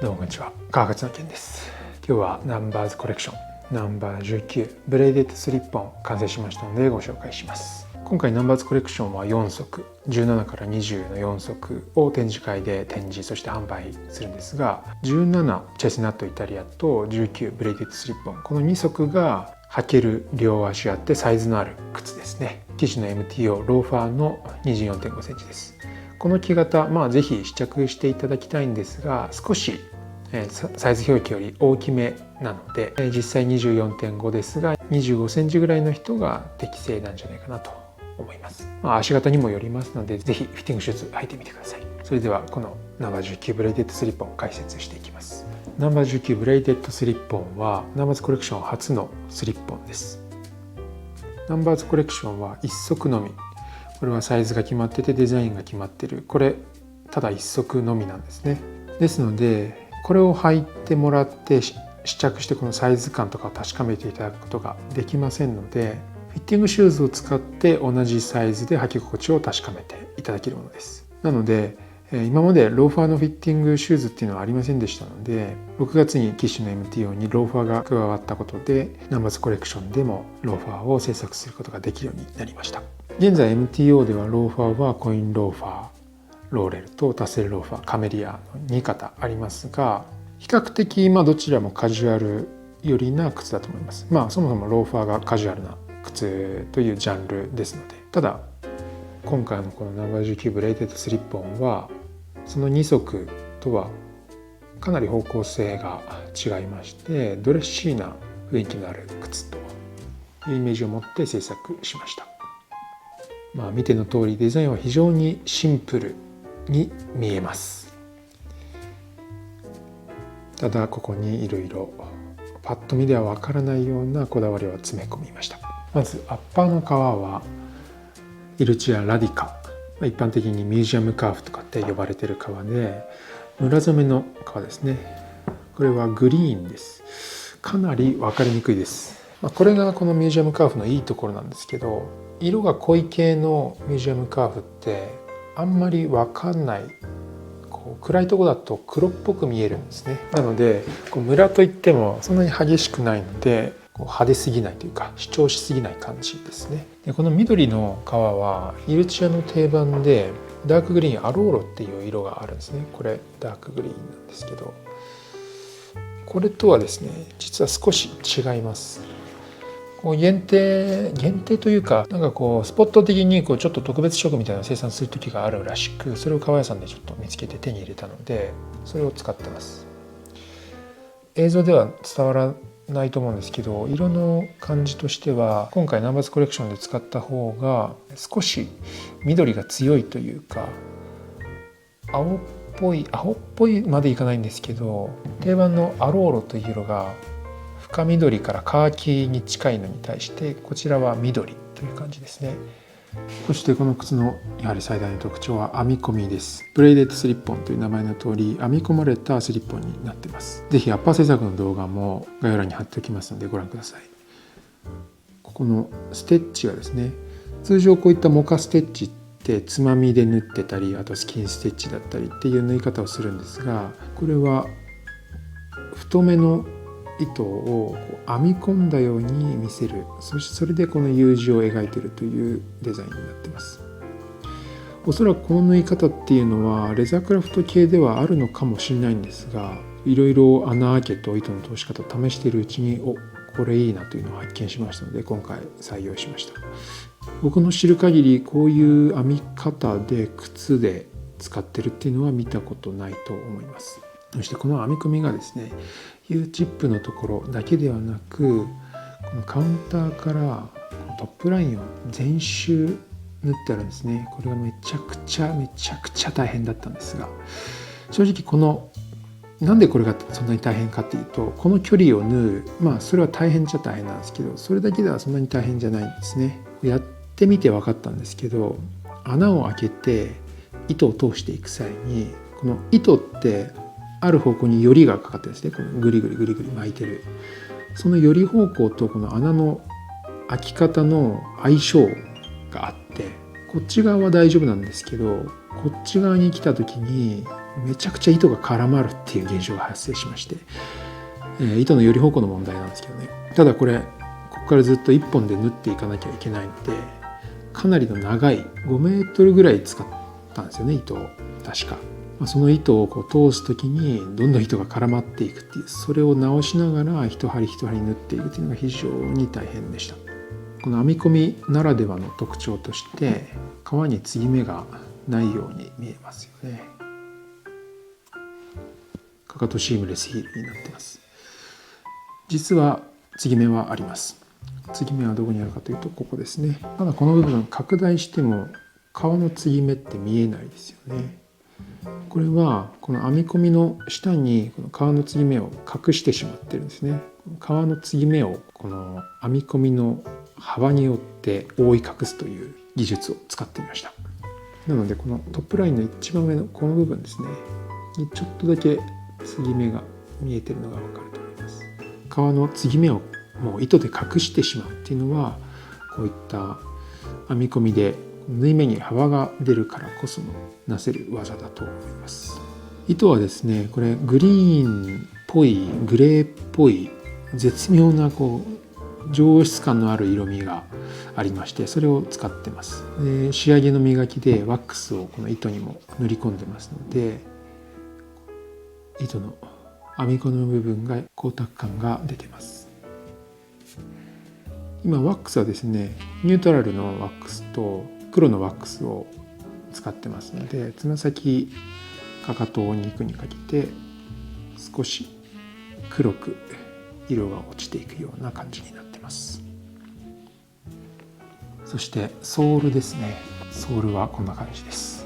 どうもこんにちは、川勝の健です。今日はナンバーズコレクションナンバー19ブレイデッドスリッポン完成しましたのでご紹介します。今回ナンバーズコレクションは4足17から20の4足を展示会で展示そして販売するんですが、17チェスナットイタリアと19ブレイデッドスリッポン、この2足が履ける両足あってサイズのある靴ですね。生地の MTO ローファーの 24.5 センチです。この木型、ぜひ試着していただきたいんですが、少しサイズ表記より大きめなので、実際 24.5 ですが25センチぐらいの人が適正なんじゃないかなと思います。足型にもよりますので、ぜひフィッティングシューズ履いてみてください。それではこのナンバー19ブレイデッドスリッポンを解説していきます。ナンバー19ブレイデッドスリッポンはナンバーズコレクション初のスリッポンです。ナンバーズコレクションは1足のみ。これはサイズが決まっててデザインが決まってる。これただ1足のみなんですね。ですのでこれを履いてもらって試着してこのサイズ感とかを確かめていただくことができませんので、フィッティングシューズを使って同じサイズで履き心地を確かめていただけるものです。なので今までローファーのフィッティングシューズっていうのはありませんでしたので、6月にキッシュの MTO にローファーが加わったことでナンバーズコレクションでもローファーを制作することができるようになりました。現在 MTO ではローファーはコインローファー、ローレルとタッセルローファー、カメリアの2型ありますが、比較的どちらもカジュアル寄りな靴だと思います。そもそもローファーがカジュアルな靴というジャンルですので、ただ今回のこのナンバー19ブレイデッドスリッポンはその2足とはかなり方向性が違いまして、ドレッシーな雰囲気のある靴というイメージを持って制作しました。見ての通りデザインは非常にシンプルに見えます。ただここにいろいろパッと見ではわからないようなこだわりを詰め込みました。まずアッパーの革はイルチアラディカ、一般的にミュージアムカーフとかって呼ばれている革で、村染めの革ですね。これはグリーンです。かなり分かりにくいです。これがこのミュージアムカーフのいいところなんですけど、色が濃い系のミュージアムカーフってあんまり分かんない、暗いとこだと黒っぽく見えるんですね。なのでムラといってもそんなに激しくないので派手すぎないというか主張しすぎない感じですね。でこの緑の革はイルチアの定番でダークグリーンアローロっていう色があるんですね。これダークグリーンなんですけど、これとはですね実は少し違います。限定というか、スポット的にちょっと特別色みたいなのを生産する時があるらしく、それを革屋さんでちょっと見つけて手に入れたのでそれを使ってます。映像では伝わらないと思うんですけど、色の感じとしては今回ナンバーズコレクションで使った方が少し緑が強いというか、青っぽいまでいかないんですけど、定番のアローロという色が深緑からカーキに近いのに対してこちらは緑という感じですね。そしてこの靴のやはり最大の特徴は編み込みです。ブレイデッドスリッポンという名前の通り編み込まれたスリッポンになっています。ぜひアッパー制作の動画も概要欄に貼っておきますのでご覧ください。ここのステッチがですね、通常こういったモカステッチってつまみで縫ってたり、あとスキンステッチだったりっていう縫い方をするんですが、これは太めの糸を編み込んだように見せる、それでこの U 字を描いているというデザインになっています。おそらくこの縫い方っていうのはレザークラフト系ではあるのかもしれないんですが、いろいろ穴開けと糸の通し方を試しているうちにこれいいなというのを発見しましたので今回採用しました。僕の知る限りこういう編み方で靴で使ってるっていうのは見たことないと思います。そしてこの編み込みがですね、U チップのところだけではなく、このカウンターからトップラインを全周縫ってあるんですね。これがめちゃくちゃ大変だったんですが、正直なんでこれがそんなに大変かっていうと、この距離を縫う、それは大変っちゃ大変なんですけど、それだけではそんなに大変じゃないんですね。やってみて分かったんですけど、穴を開けて糸を通していく際にこの糸ってある方向によりがかかってるんですね。このぐりぐり巻いてる、そのより方向とこの穴の開き方の相性があって、こっち側は大丈夫なんですけど、こっち側に来た時にめちゃくちゃ糸が絡まるっていう現象が発生しまして、糸のより方向の問題なんですけどね。ただこれここからずっと1本で縫っていかなきゃいけないので、かなりの長い5メートルぐらい使ったんですよね、糸を。確かその糸をこう通す時にどんどん糸が絡まっていくっていう、それを直しながら一針一針縫っていくっていうのが非常に大変でした。この編み込みならではの特徴として、革に継ぎ目がないように見えますよね。かかとシームレスヒールになってます。実は継ぎ目はあります。継ぎ目はどこにあるかというとここですね。ただこの部分拡大しても革の継ぎ目って見えないですよね。これはこの編み込みの下にこの革の継ぎ目を隠してしまってるんですね。革の継ぎ目をこの編み込みの幅によって覆い隠すという技術を使ってみました。なのでこのトップラインの一番上のこの部分ですねにちょっとだけ継ぎ目が見えてるのが分かると思います。革の継ぎ目をもう糸で隠してしまうっていうのは、こういった編み込みで縫い目に幅が出るからこそのなせる技だと思います。糸はですね、これグリーンっぽいグレーっぽい絶妙なこう上質感のある色味がありまして、それを使ってます。で仕上げの磨きでワックスをこの糸にも塗り込んでますので、糸の編み込みの部分が光沢感が出てます。今ワックスはですね、ニュートラルのワックスと黒のワックスを使ってますので、つま先かかとを肉にかけて少し黒く色が落ちていくような感じになってます。そしてソールですね。ソールはこんな感じです。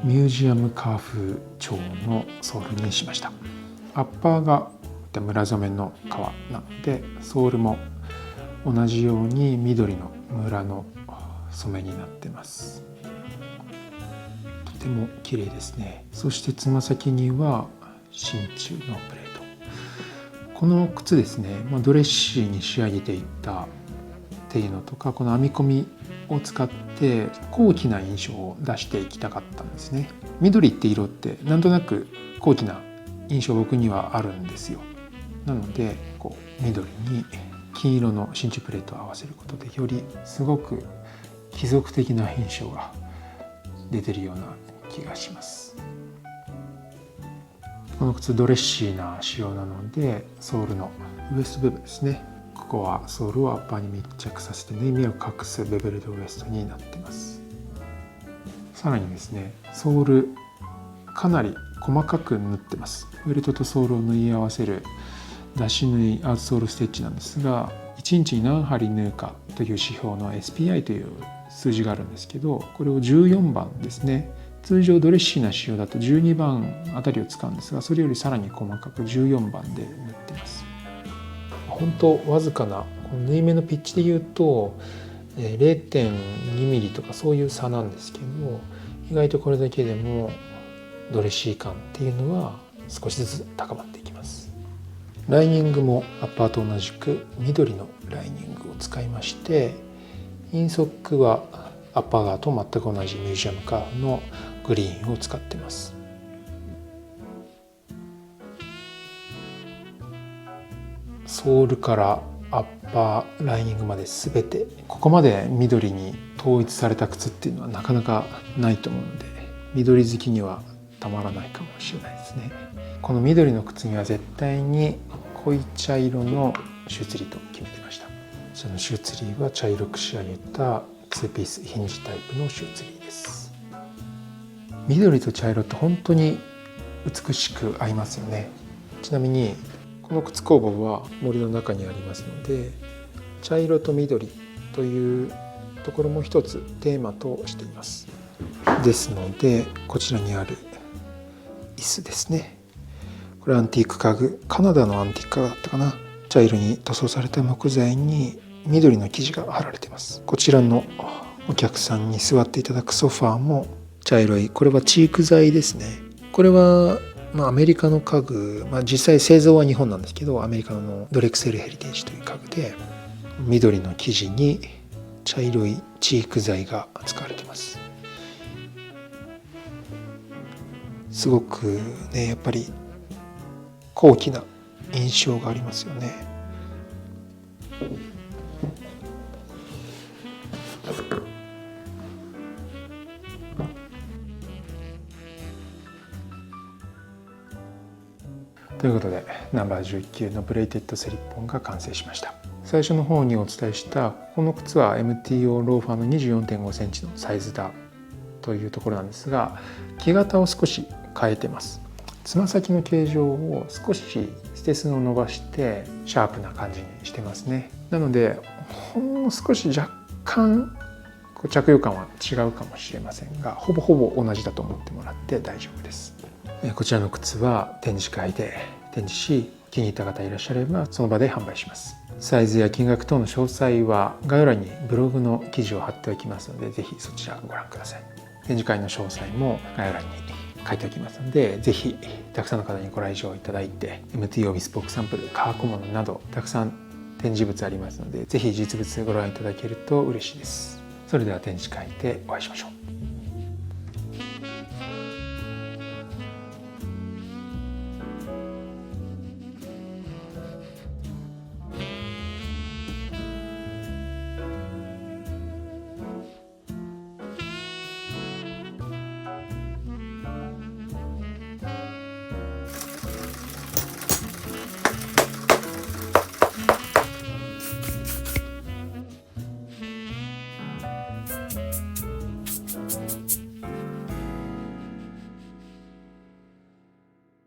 ミュージアムカーフ調のソールにしました。アッパーが村染めの革なので、ソールも同じように緑の村の染めになってます。とても綺麗ですね。そしてつま先には真鍮のプレート。この靴ですね、ドレッシーに仕上げていったっていうのとか、この編み込みを使って高貴な印象を出していきたかったんですね。緑って色ってなんとなく高貴な印象僕にはあるんですよ。なのでこう緑に金色の真鍮プレートを合わせることで、よりすごく貴族的な印象が出てるような気がします。この靴ドレッシーな仕様なので、ソールのウエスト部分ですね、ここはソールをアッパーに密着させて縫い目を隠すベベルドウエストになっています。さらにですね、ソールかなり細かく縫ってます。フェルトとソールを縫い合わせる出し縫いアウトソールステッチなんですが、1日に何針縫うかという指標の SPI という数字があるんですけど、これを14番ですね。通常ドレッシーな仕様だと12番あたりを使うんですが、それよりさらに細かく14番で縫ってます。本当わずかな縫い目のピッチでいうと 0.2 ミリとかそういう差なんですけど、意外とこれだけでもドレッシー感っていうのは少しずつ高まっていきます。ライニングもアッパーと同じく緑のライニングを使いまして、インソックはアッパー側と全く同じミュージアムカーフのグリーンを使っています。ソールからアッパーライニングまで全てここまで緑に統一された靴っていうのはなかなかないと思うので、緑好きにはたまらないかもしれないですね。この緑の靴には絶対に濃い茶色のシューツリーと決めてました。そのシューツリーは茶色く仕上げた2ピースヒンジタイプのシューツリーです。緑と茶色って本当に美しく合いますよね。ちなみにこの靴工房は森の中にありますので、茶色と緑というところも一つテーマとしています。ですのでこちらにある椅子ですね、これアンティーク家具、カナダのアンティーク家具だったかな。茶色に塗装された木材に緑の生地が貼られています。こちらのお客さんに座っていただくソファーも茶色い、これはチーク材ですね。これはアメリカの家具、実際製造は日本なんですけど、アメリカのドレクセルヘリテージという家具で、緑の生地に茶色いチーク材が使われています。すごくね、やっぱり高貴な印象がありますよね。ということでナンバー19のブレイテッドセリッポンが完成しました。最初の方にお伝えしたこの靴は MTO ローファーの 24.5 センチのサイズだというところなんですが、木型を少し変えてます。つま先の形状を少しステスノを伸ばしてシャープな感じにしてますね。なのでほんの少し若干着用感は違うかもしれませんが、ほぼほぼ同じだと思ってもらって大丈夫です。こちらの靴は展示会で展示し、気に入った方いらっしゃればその場で販売します。サイズや金額等の詳細は概要欄にブログの記事を貼っておきますので、ぜひそちらご覧ください。展示会の詳細も概要欄に書いておきますので、ぜひたくさんの方にご来場いただいて MTO ビスポークサンプル、カー小物などたくさん展示物ありますので、ぜひ実物ご覧いただけると嬉しいです。それでは展示会でお会いしましょう。